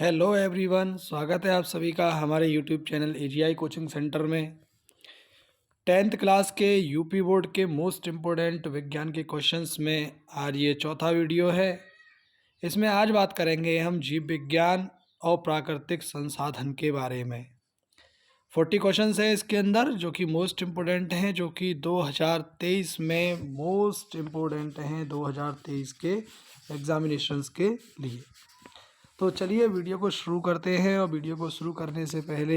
Hello everyone, स्वागत है आप सभी का हमारे YouTube channel AGI coaching centre में। 10th क्लास के यूपी बोर्ड के मोस्ट इम्पोर्टेंट विज्ञान के क्वेश्चंस में आज ये चौथा वीडियो है। इसमें आज बात करेंगे हम जीव विज्ञान और प्राकृतिक संसाधन के बारे में। 40 क्वेश्चंस है इसके अंदर जो कि मोस्ट इम्पोर्टेंट हैं, जो कि 2023 में मोस्ट इम्पोर्टेंट हैं 2023 के एग्जामिनेशंस के लिए। तो चलिए वीडियो को शुरू करते हैं। और वीडियो को शुरू करने से पहले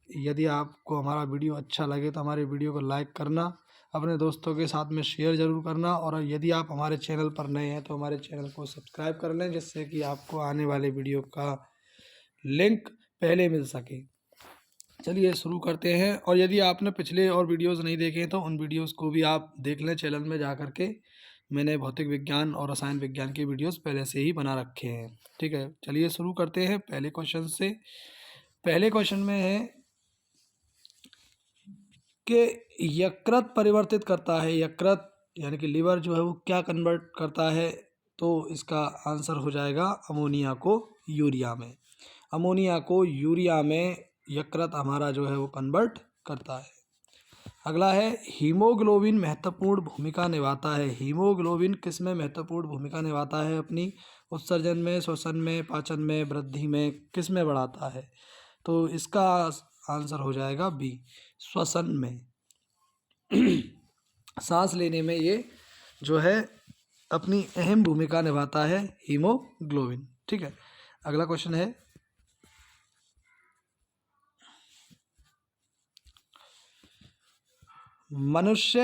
यदि आपको हमारा वीडियो अच्छा लगे तो हमारे वीडियो को लाइक करना, अपने दोस्तों के साथ में शेयर ज़रूर करना, और यदि आप हमारे चैनल पर नए हैं तो हमारे चैनल को सब्सक्राइब कर लें, जिससे कि आपको आने वाले वीडियो का लिंक पहले मिल सके। चलिए शुरू करते हैं। और यदि आपने पिछले और वीडियोस नहीं देखे तो उन वीडियोस को भी आप देख लें चैनल में जा कर के। मैंने भौतिक विज्ञान और रसायन विज्ञान के वीडियोस पहले से ही बना रखे हैं। ठीक है, चलिए शुरू करते हैं पहले क्वेश्चन से। पहले क्वेश्चन में है कि यकृत परिवर्तित करता है, यकृत यानी कि लीवर जो है वो क्या कन्वर्ट करता है, तो इसका आंसर हो जाएगा अमोनिया को यूरिया में। अमोनिया को यूरिया में यकृत हमारा जो है वो कन्वर्ट करता है। अगला है हीमोग्लोबिन महत्वपूर्ण भूमिका निभाता है। हीमोग्लोबिन किस में महत्वपूर्ण भूमिका निभाता है? अपनी उत्सर्जन में, श्वसन में, पाचन में, वृद्धि में, किस में बढ़ाता है? तो इसका आंसर हो जाएगा बी, श्वसन में। सांस लेने में ये जो है अपनी अहम भूमिका निभाता है हीमोग्लोबिन। ठीक है, अगला क्वेश्चन है मनुष्य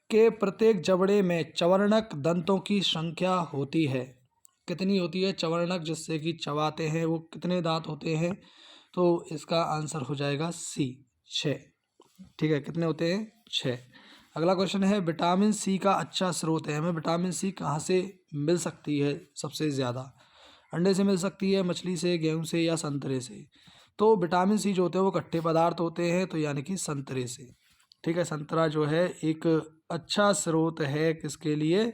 के प्रत्येक जबड़े में चवर्णक दंतों की संख्या होती है। कितनी होती है चवर्णक, जिससे कि चबाते हैं, वो कितने दांत होते हैं? तो इसका आंसर हो जाएगा सी, 6। ठीक है, कितने होते हैं? 6। अगला क्वेश्चन है विटामिन सी का अच्छा स्रोत है। हमें विटामिन सी कहाँ से मिल सकती है सबसे ज़्यादा? अंडे से मिल सकती है, मछली से, गेहूँ से, या संतरे से? तो विटामिन सी जो होते हैं वो कट्टे पदार्थ होते हैं, तो यानी कि संतरे से। ठीक है, संतरा जो है एक अच्छा स्रोत है किसके लिए?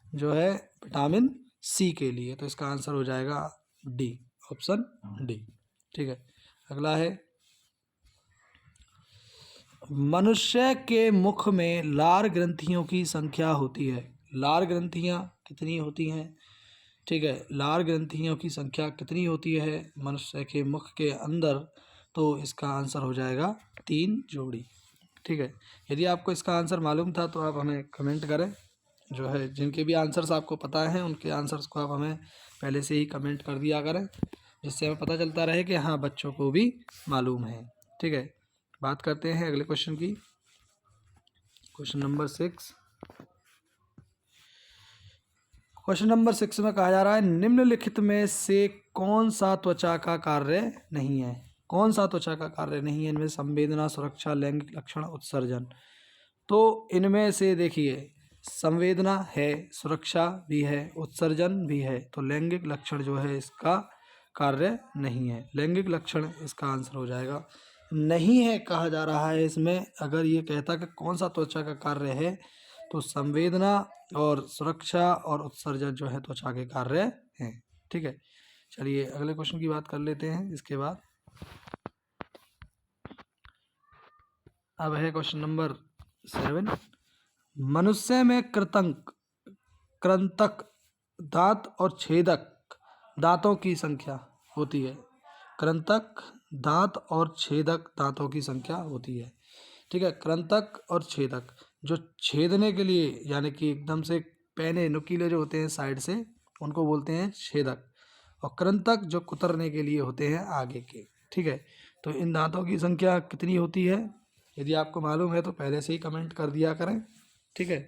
जो है विटामिन सी के लिए। तो इसका आंसर हो जाएगा डी, ऑप्शन डी। ठीक है, अगला है मनुष्य के मुख में लार ग्रंथियों की संख्या होती है। लार ग्रंथियां कितनी होती हैं? ठीक है, लार ग्रंथियों की संख्या कितनी होती है मनुष्य के मुख के अंदर? तो इसका आंसर हो जाएगा 3 जोड़ी। ठीक है, यदि आपको इसका आंसर मालूम था तो आप हमें कमेंट करें। जो है जिनके भी आंसर्स आपको पता हैं उनके आंसर्स को आप हमें पहले से ही कमेंट कर दिया करें, जिससे हमें पता चलता रहे कि हाँ बच्चों को भी मालूम है। ठीक है, बात करते हैं अगले क्वेश्चन की। Question number 6। क्वेश्चन नंबर 6 में कहा जा रहा है निम्नलिखित में से कौन सा त्वचा का कार्य नहीं है? कौन सा त्वचा का कार्य नहीं है? इनमें संवेदना, सुरक्षा, लैंगिक लक्षण, उत्सर्जन। तो इनमें से देखिए संवेदना है, सुरक्षा भी है, उत्सर्जन भी है, तो लैंगिक लक्षण जो है इसका कार्य नहीं है। लैंगिक लक्षण इसका आंसर हो जाएगा। नहीं है कहा जा रहा है इसमें। अगर ये कहता कि कौन सा त्वचा का कार्य है, तो संवेदना और सुरक्षा और उत्सर्जन जो है त्वचा के कार्य हैं। ठीक है, चलिए अगले क्वेश्चन की बात कर लेते हैं इसके बाद। अब है क्वेश्चन नंबर 7। मनुष्य में कृंतक दांत और छेदक दांतों की संख्या होती है। कृंतक दांत और छेदक दांतों की संख्या होती है। ठीक है, कृंतक और छेदक जो छेदने के लिए यानी कि एकदम से पैने नुकीले जो होते हैं साइड से, उनको बोलते हैं छेदक, और कृंतक जो कुतरने के लिए होते हैं आगे के। ठीक है, तो इन दांतों की संख्या कितनी होती है? यदि आपको मालूम है तो पहले से ही कमेंट कर दिया करें। ठीक है,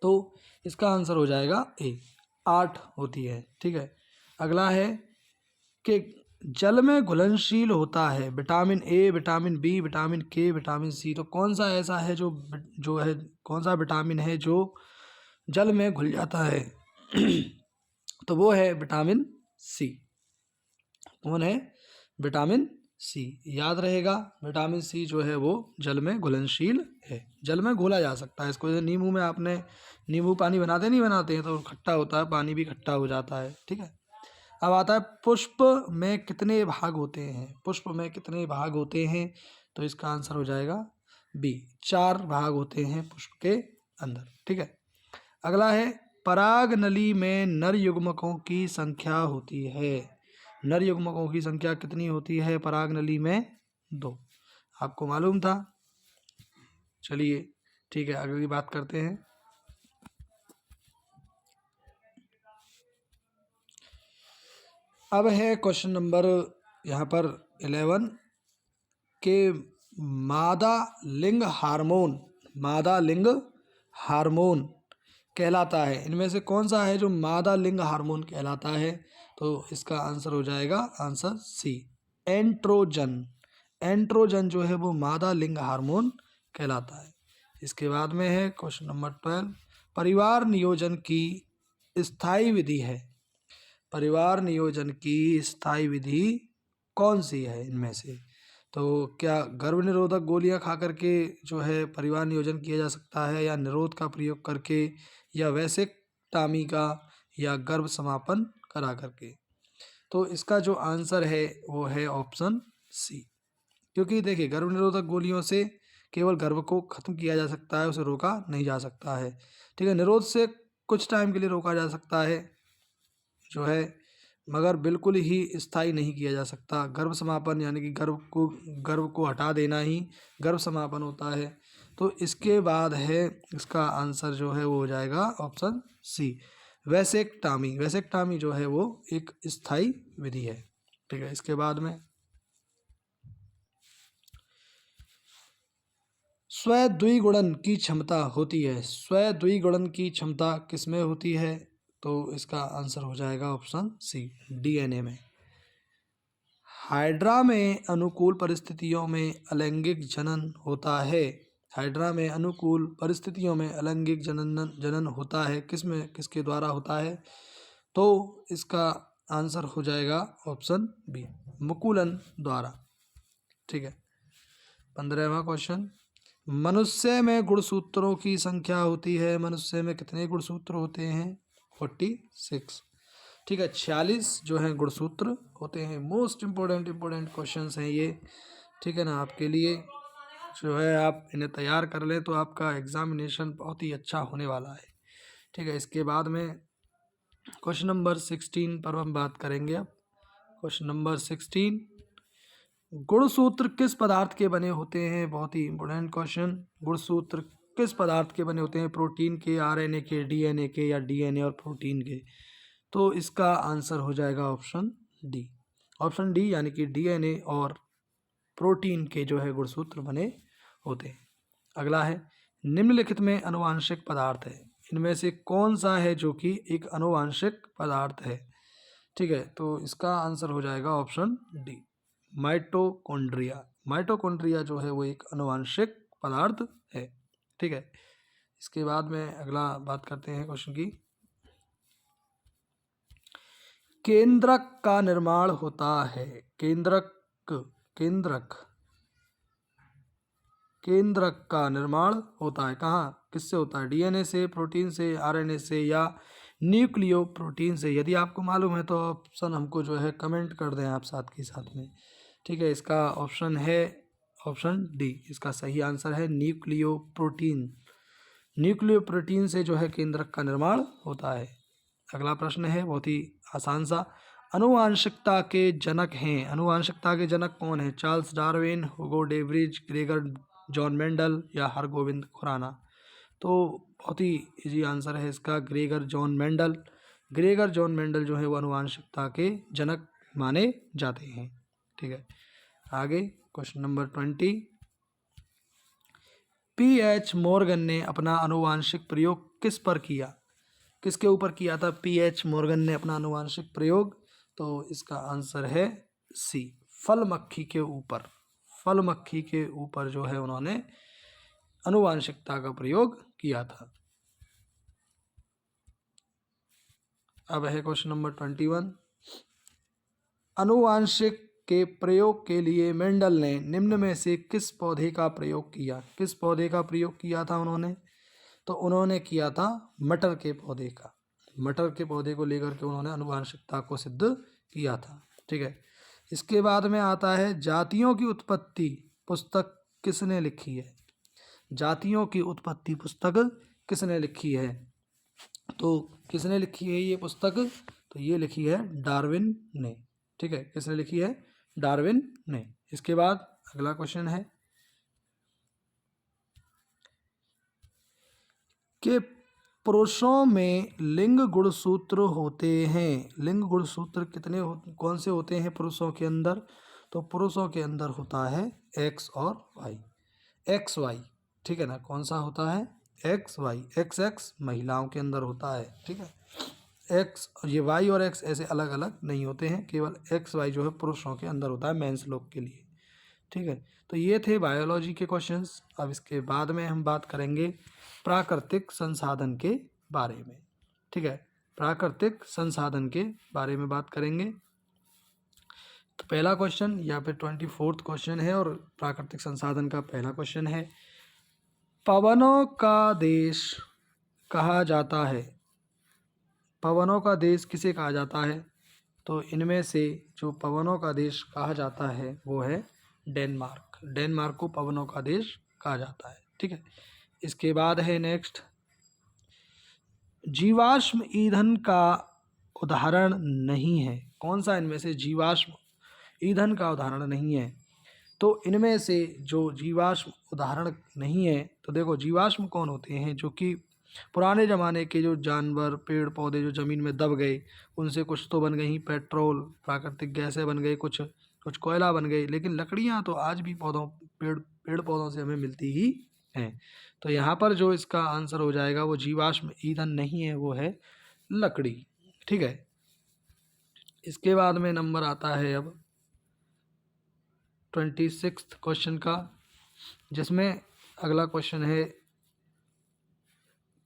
तो इसका आंसर हो जाएगा ए, 8 होती है। ठीक है, अगला है कि जल में घुलनशील होता है vitamin A, vitamin B, vitamin K, vitamin C. तो कौन सा ऐसा है जो है कौन सा विटामिन है जो जल में घुल जाता है? तो वो है विटामिन सी। कौन है? Vitamin C. याद रहेगा, विटामिन सी जो है वो जल में घुलनशील है, जल में घोला जा सकता है इसको। जैसे नींबू में आपने नींबू पानी बनाते नहीं बनाते हैं तो खट्टा होता है, पानी भी खट्टा हो जाता है। ठीक है, अब आता है पुष्प में कितने भाग होते हैं, पुष्प में कितने भाग होते हैं, तो इसका आंसर हो जाएगा बी, 4 भाग होते हैं पुष्प के अंदर। ठीक है, अगला है पराग नली में नर युग्मकों की संख्या होती है। नर युग्मकों की संख्या कितनी होती है पराग नली में? 2। आपको मालूम था? चलिए ठीक है, अगली बात करते हैं। अब है क्वेश्चन नंबर यहाँ पर 11 के मादा लिंग हार्मोन कहलाता है, इनमें से कौन सा है जो मादा लिंग हार्मोन कहलाता है? तो इसका आंसर हो जाएगा आंसर सी, एंट्रोजन। एंट्रोजन जो है वो मादा लिंग हार्मोन कहलाता है। इसके बाद में है क्वेश्चन नंबर 12, परिवार नियोजन की स्थायी विधि है। परिवार नियोजन की स्थायी विधि कौन सी है इनमें से? तो क्या गर्भ निरोधक गोलियां खा करके जो है परिवार नियोजन किया जा सकता है, या निरोध का प्रयोग करके, या वैसेक्टॉमी का, या गर्भ समापन करा करके? तो इसका जो आंसर है वो है ऑप्शन सी, क्योंकि देखिए गर्भ निरोधक गोलियों से केवल गर्भ को खत्म किया जा सकता है, उसे रोका नहीं जा सकता है। ठीक है, निरोध से कुछ टाइम के लिए रोका जा सकता है जो है, मगर बिल्कुल ही स्थायी नहीं किया जा सकता। गर्भ समापन यानी कि गर्भ को हटा देना ही गर्भ समापन होता है। तो इसके बाद है इसका आंसर जो है वो हो जाएगा ऑप्शन सी, वैसेक्टॉमी। वैसेक्टॉमी जो है वो एक स्थायी विधि है। ठीक है, इसके बाद में स्व-द्विगुणन की क्षमता होती है। स्व-द्विगुणन की क्षमता किसमें होती है? तो इसका आंसर हो जाएगा ऑप्शन सी, डीएनए में। हाइड्रा में अनुकूल परिस्थितियों में अलैंगिक जनन होता है। हाइड्रा में अनुकूल परिस्थितियों में अलैंगिक जनन होता है, किसके द्वारा होता है? तो इसका आंसर हो जाएगा ऑप्शन बी, मुकुलन द्वारा। ठीक है, 15वां क्वेश्चन, मनुष्य में गुणसूत्रों की संख्या होती है। मनुष्य में कितने गुणसूत्र होते हैं? 46। ठीक है, 46 जो हैं गुणसूत्र होते हैं। मोस्ट इम्पोर्टेंट क्वेश्चंस हैं ये। ठीक है ना, आपके लिए जो है आप इन्हें तैयार कर लें तो आपका एग्जामिनेशन बहुत ही अच्छा होने वाला है। ठीक है, इसके बाद में क्वेश्चन नंबर 16 पर हम बात करेंगे। अब क्वेश्चन नंबर 16, गुणसूत्र किस पदार्थ के बने होते हैं? बहुत ही इम्पोर्टेंट क्वेश्चन। गुणसूत्र किस पदार्थ के बने होते हैं? प्रोटीन के, आरएनए के, डीएनए के, या डीएनए और प्रोटीन के? तो इसका आंसर हो जाएगा ऑप्शन डी। ऑप्शन डी यानी कि डीएनए और प्रोटीन के जो है गुणसूत्र बने होते हैं। अगला है, निम्नलिखित में अनुवांशिक पदार्थ है, इनमें से कौन सा है जो कि एक अनुवांशिक पदार्थ है? ठीक है, तो इसका आंसर हो जाएगा ऑप्शन डी, माइटोकॉन्ड्रिया। माइटोकॉन्ड्रिया जो है वो एक अनुवांशिक पदार्थ है। ठीक है, इसके बाद में अगला बात करते हैं क्वेश्चन की। केंद्रक का निर्माण होता है। केंद्रक का निर्माण होता है कहाँ, किससे होता है? डीएनए से, प्रोटीन से, आरएनए से, या न्यूक्लियो प्रोटीन से? यदि आपको मालूम है तो ऑप्शन हमको जो है कमेंट कर दें आप साथ के साथ में। ठीक है, इसका ऑप्शन है ऑप्शन डी, इसका सही आंसर है न्यूक्लियो प्रोटीन। न्यूक्लियो प्रोटीन से जो है केंद्रक का निर्माण होता है। अगला प्रश्न है बहुत ही आसान सा, अनुवांशिकता के जनक हैं। अनुवांशिकता के जनक कौन है? Charles Darwin, Hugo de Vries, Gregor John Mendel, या हरगोविंद खुराना? तो बहुत ही इजी आंसर है इसका, Gregor John Mendel. Gregor John Mendel जो है वो अनुवांशिकता के जनक माने जाते हैं। ठीक है, आगे क्वेश्चन नंबर 20, पीएच मॉर्गन ने अपना अनुवांशिक प्रयोग किस पर किया? किसके ऊपर किया था पीएच मॉर्गन ने अपना अनुवांशिक प्रयोग? तो इसका आंसर है सी, फल मक्खी के ऊपर। फल मक्खी के ऊपर जो है उन्होंने अनुवांशिकता का प्रयोग किया था। अब है क्वेश्चन नंबर 21, अनुवांशिक के प्रयोग के लिए मेंडल ने निम्न में से किस पौधे का प्रयोग किया? किस पौधे का प्रयोग किया था उन्होंने? तो उन्होंने किया था मटर के पौधे का। मटर के पौधे को लेकर के उन्होंने आनुवांशिकता को सिद्ध किया था। ठीक है, इसके बाद में आता है जातियों की उत्पत्ति पुस्तक किसने लिखी है? जातियों की उत्पत्ति पुस्तक किसने लिखी है? तो किसने लिखी है ये पुस्तक? तो ये लिखी है डार्विन ने। ठीक है, किसने लिखी है? डार्विन ने। इसके बाद अगला क्वेश्चन है कि पुरुषों में लिंग गुणसूत्र होते हैं। लिंग गुणसूत्र कौन से होते हैं पुरुषों के अंदर? तो पुरुषों के अंदर होता है एक्स और वाई। एक्स वाई, ठीक है ना, कौन सा होता है? X Y. एक्स एक्स महिलाओं के अंदर होता है। ठीक है, एक्स, ये वाई और एक्स ऐसे अलग अलग नहीं होते हैं, केवल एक्स वाई जो है पुरुषों के अंदर होता है, मेंस लोग के लिए। ठीक है, तो ये थे बायोलॉजी के क्वेश्चंस। अब इसके बाद में हम बात करेंगे प्राकृतिक संसाधन के बारे में। ठीक है, प्राकृतिक संसाधन के बारे में बात करेंगे। तो पहला क्वेश्चन या फिर 24वां क्वेश्चन है और प्राकृतिक संसाधन का पहला क्वेश्चन है, पवनों का देश कहा जाता है। पवनों का देश किसे कहा जाता है? तो इनमें से जो पवनों का देश कहा जाता है वो है डेनमार्क। डेनमार्क को पवनों का देश कहा जाता है। ठीक है, इसके बाद है नेक्स्ट, जीवाश्म ईंधन का उदाहरण नहीं है। कौन सा इनमें से जीवाश्म ईंधन का उदाहरण नहीं है? तो इनमें से जो जीवाश्म उदाहरण नहीं है, तो देखो जीवाश्म कौन होते हैं? जो कि पुराने ज़माने के जो जानवर पेड़ पौधे जो ज़मीन में दब गए, उनसे कुछ तो बन गई पेट्रोल, प्राकृतिक गैसें बन गई, कुछ कुछ कोयला बन गई, लेकिन लकड़ियाँ तो आज भी पेड़ पौधों से हमें मिलती ही हैं। तो यहाँ पर जो इसका आंसर हो जाएगा वो जीवाश्म ईंधन नहीं है, वो है लकड़ी। ठीक है, इसके बाद में नंबर आता है अब 26 क्वेश्चन का, जिसमें अगला क्वेश्चन है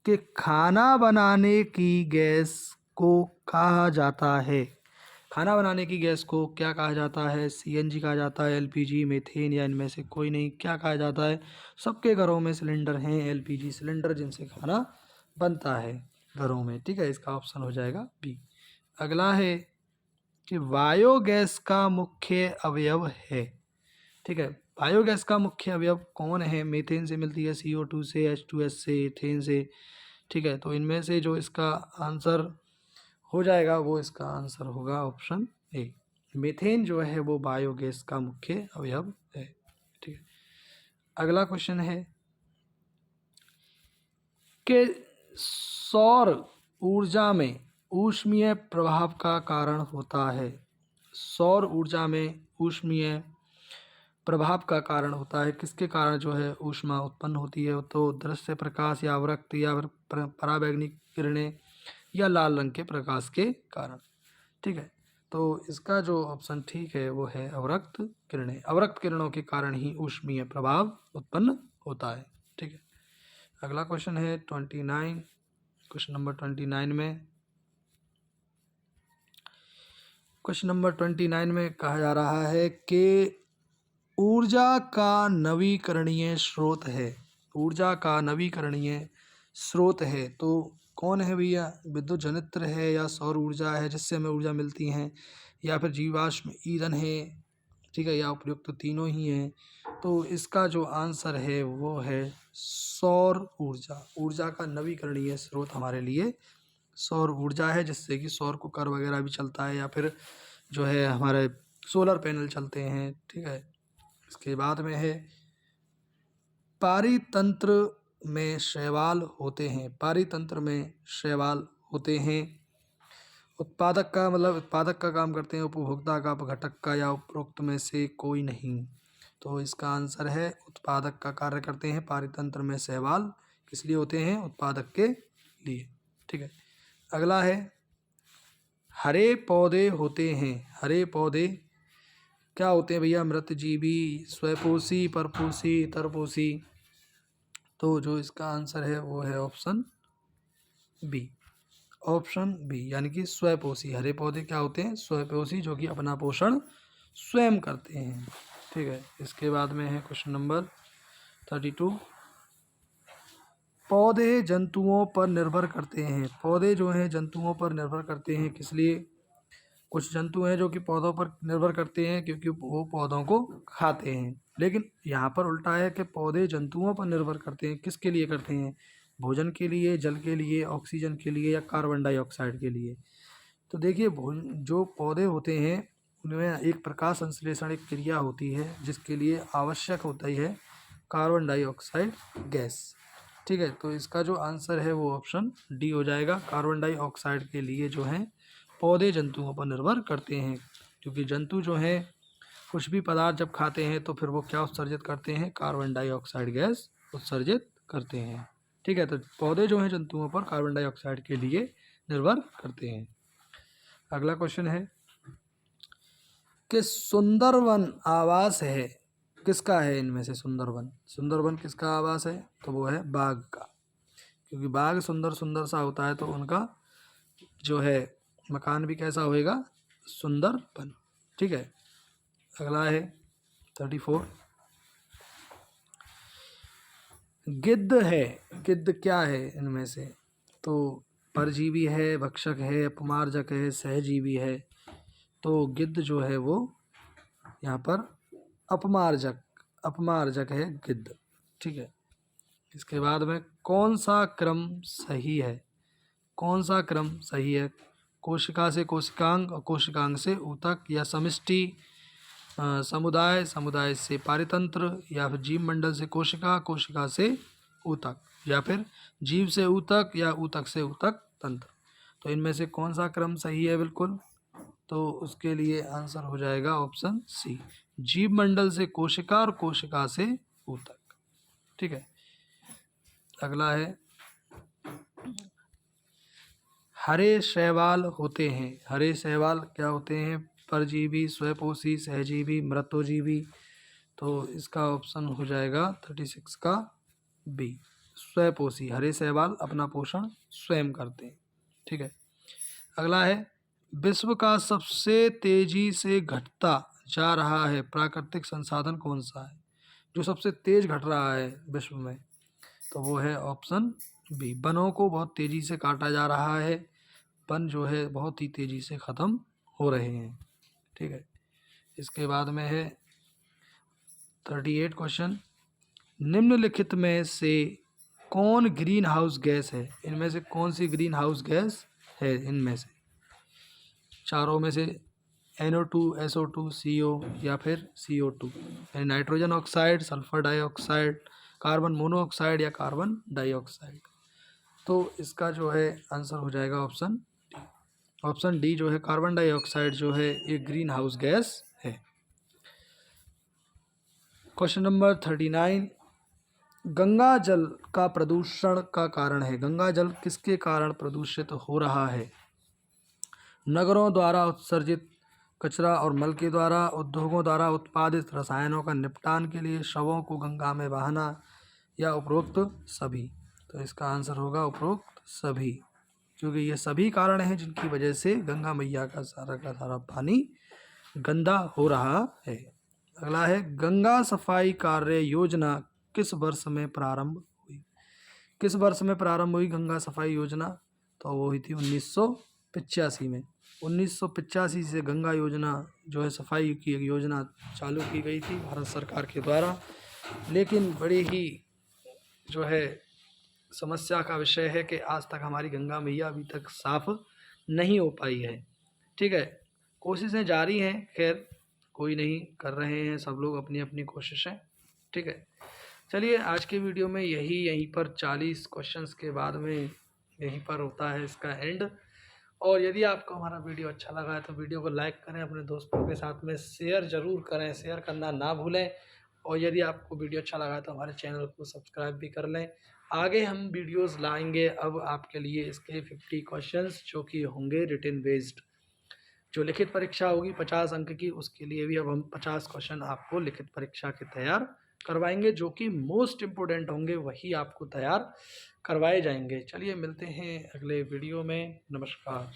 कि खाना बनाने की गैस को कहा जाता है। खाना बनाने की गैस को क्या कहा जाता है? सीएनजी कहा जाता है, एलपीजी, मीथेन, या इनमें से कोई नहीं? क्या कहा जाता है? सबके घरों में सिलेंडर हैं, एलपीजी सिलेंडर, जिनसे खाना बनता है घरों में। ठीक है, इसका ऑप्शन हो जाएगा बी। अगला है कि बायोगैस का मुख्य अवयव है। ठीक है, बायोगैस का मुख्य अवयव कौन है? मीथेन से मिलती है, CO2 से, H2S से, एथेन से। ठीक है, तो इनमें से जो इसका आंसर हो जाएगा वो इसका आंसर होगा ऑप्शन ए। मीथेन जो है वो बायोगैस का मुख्य अवयव है। ठीक है, अगला क्वेश्चन है कि सौर ऊर्जा में ऊष्मीय प्रभाव का कारण होता है। सौर ऊर्जा में ऊष्मीय प्रभाव का कारण होता है, किसके कारण जो है ऊष्मा उत्पन्न होती है? तो दृश्य प्रकाश या अवरक्त या फिर पराबैंगनी किरणें या लाल रंग के प्रकाश के कारण। ठीक है, तो इसका जो ऑप्शन ठीक है वो है अवरक्त किरणें। अवरक्त किरणों के कारण ही ऊष्मीय प्रभाव उत्पन्न होता है। ठीक है, अगला क्वेश्चन है 29, क्वेश्चन नंबर 29 में, क्वेश्चन नंबर 29 में कहा जा रहा है कि ऊर्जा का नवीकरणीय स्रोत है। ऊर्जा का नवीकरणीय स्रोत है तो कौन है भैया? विद्युत जनित्र है या सौर ऊर्जा है जिससे हमें ऊर्जा मिलती है, या फिर जीवाश्म ईंधन है? ठीक है, या उपयुक्त तो तीनों ही हैं। तो इसका जो आंसर है वो है सौर ऊर्जा। ऊर्जा का नवीकरणीय स्रोत हमारे लिए सौर ऊर्जा है, जिससे कि सौर कुकर वगैरह भी चलता है, या फिर जो है हमारे सोलर पैनल चलते हैं। ठीक है, इसके बाद में है पारितंत्र में शैवाल होते हैं। पारितंत्र में शैवाल होते हैं। उत्पादक का मतलब उत्पादक का काम करते हैं, उपभोक्ता का, अपघटक का, या उपरोक्त में से कोई नहीं? तो इसका आंसर है उत्पादक का कार्य करते हैं। पारितंत्र में शैवाल किस लिए होते हैं? उत्पादक के लिए। ठीक है, अगला है हरे पौधे होते हैं। हरे पौधे क्या होते हैं भैया? मृतजीवी, स्वपोषी, परपोषी, तरपोषी। तो जो इसका आंसर है वो है ऑप्शन बी। ऑप्शन बी, यानी कि स्वपोषी। हरे पौधे क्या होते हैं? स्वपोषी, जो कि अपना पोषण स्वयं करते हैं। ठीक है, इसके बाद में है क्वेश्चन नंबर 32, पौधे जंतुओं पर निर्भर करते हैं। पौधे जो हैं जंतुओं पर निर्भर करते हैं, किस लिए? कुछ जंतु हैं जो कि पौधों पर निर्भर करते हैं क्योंकि वो पौधों को खाते हैं, लेकिन यहाँ पर उल्टा है कि पौधे जंतुओं पर निर्भर करते हैं। किसके लिए करते हैं? भोजन के लिए, जल के लिए, ऑक्सीजन के लिए या कार्बन डाइऑक्साइड के लिए। तो देखिए, जो पौधे होते हैं उनमें एक प्रकाश संश्लेषण एक क्रिया होती है जिसके लिए आवश्यक होता ही है कार्बन डाइऑक्साइड गैस। ठीक है, तो इसका जो आंसर है वो ऑप्शन डी हो जाएगा। कार्बन डाइऑक्साइड के लिए जो है पौधे जंतुओं पर निर्भर करते हैं, क्योंकि जंतु जो हैं कुछ भी पदार्थ जब खाते हैं तो फिर वो क्या उत्सर्जित करते हैं? कार्बन डाइऑक्साइड गैस उत्सर्जित करते हैं। ठीक है, तो पौधे जो हैं जंतुओं पर कार्बन डाइऑक्साइड के लिए निर्भर करते हैं। अगला क्वेश्चन है कि सुंदरवन आवास है किसका है? इनमें से सुंदरवन किसका आवास है? तो वो है बाघ का, क्योंकि बाघ सुंदर सुंदर सा होता है तो उनका जो है मकान भी कैसा होएगा? सुंदरवन। ठीक है, अगला है 34। गिद्ध है, गिद्ध क्या है इनमें से? तो परजीवी है, भक्षक है, अपमार्जक है, सहजीवी है। तो गिद्ध जो है वो यहाँ पर अपमार्जक है गिद्ध। ठीक है, इसके बाद में कौन सा क्रम सही है? कौन सा क्रम सही है? कोशिका से कोशिकांग और कोशिकांग से ऊतक, या समष्टि समुदाय से पारितंत्र, या फिर जीव मंडल से कोशिका, कोशिका से ऊतक, या फिर जीव से ऊतक या ऊतक से ऊतक तंत्र। तो इनमें से कौन सा क्रम सही है? बिल्कुल, तो उसके लिए आंसर हो जाएगा ऑप्शन सी, जीव मंडल से कोशिका और कोशिका से ऊतक। ठीक है, अगला है हरे शैवाल होते हैं। हरे शैवाल क्या होते हैं? परजीवी, स्वयंपोषी, सहजीवी, मृतोजीवी। तो इसका ऑप्शन हो जाएगा 36 का बी, स्वयंपोषी। हरे शैवाल अपना पोषण स्वयं करते हैं। ठीक है, अगला है विश्व का सबसे तेजी से घटता जा रहा है प्राकृतिक संसाधन कौन सा है? जो सबसे तेज घट रहा है विश्व में, तो वो है ऑप्शन बी, वनों को बहुत तेजी से काटा जा रहा है। वन जो है बहुत ही तेजी से ख़त्म हो रहे हैं। ठीक है, इसके बाद में है 38 क्वेश्चन। निम्नलिखित में से कौन ग्रीन हाउस गैस है? इनमें से कौन सी ग्रीन हाउस गैस है? इनमें से चारों में से NO2, SO2, CO या फिर CO2, यानी nitrogen oxide, sulphur dioxide, carbon monoxide या कार्बन डाइऑक्साइड। तो इसका जो है आंसर हो जाएगा ऑप्शन डी जो है कार्बन डाइऑक्साइड जो है एक ग्रीन हाउस गैस है। Question number 39। गंगा जल का प्रदूषण का कारण है। गंगा जल किसके कारण प्रदूषित हो रहा है? नगरों द्वारा उत्सर्जित कचरा और मल के द्वारा, उद्योगों द्वारा उत्पादित रसायनों का निपटान के लिए, शवों को गंगा में बहाना, या उपरोक्त सभी। तो इसका आंसर होगा उपरोक्त सभी, क्योंकि ये सभी कारण हैं जिनकी वजह से गंगा मैया का सारा पानी गंदा हो रहा है। अगला है गंगा सफाई कार्य योजना किस वर्ष में प्रारंभ हुई? किस वर्ष में प्रारंभ हुई गंगा सफाई योजना? तो वो हुई थी 1985 में। 1985 से गंगा योजना जो है सफाई की एक योजना चालू की गई थी भारत सरकार के द्वारा, लेकिन बड़ी ही जो है समस्या का विषय है कि आज तक हमारी गंगा मैया अभी तक साफ नहीं हो पाई है। ठीक है, कोशिशें जारी हैं, खैर कोई नहीं कर रहे हैं, सब लोग अपनी अपनी कोशिशें। ठीक है, चलिए आज के वीडियो में यहीं पर 40 क्वेश्चंस के बाद में यहीं पर होता है इसका एंड। और यदि आपको हमारा वीडियो अच्छा लगा है तो वीडियो को लाइक करें, अपने दोस्तों के साथ में शेयर ज़रूर करें, शेयर करना ना भूलें। और यदि आपको वीडियो अच्छा लगा है तो हमारे चैनल को सब्सक्राइब भी कर लें। आगे हम वीडियोस लाएंगे अब आपके लिए इसके 50 क्वेश्चंस जो कि होंगे रिटन बेस्ड। जो लिखित परीक्षा होगी 50 अंक की, उसके लिए भी अब हम 50 क्वेश्चन आपको लिखित परीक्षा के तैयार करवाएंगे, जो कि मोस्ट इम्पोर्टेंट होंगे वही आपको तैयार करवाए जाएंगे। चलिए मिलते हैं अगले वीडियो में। नमस्कार।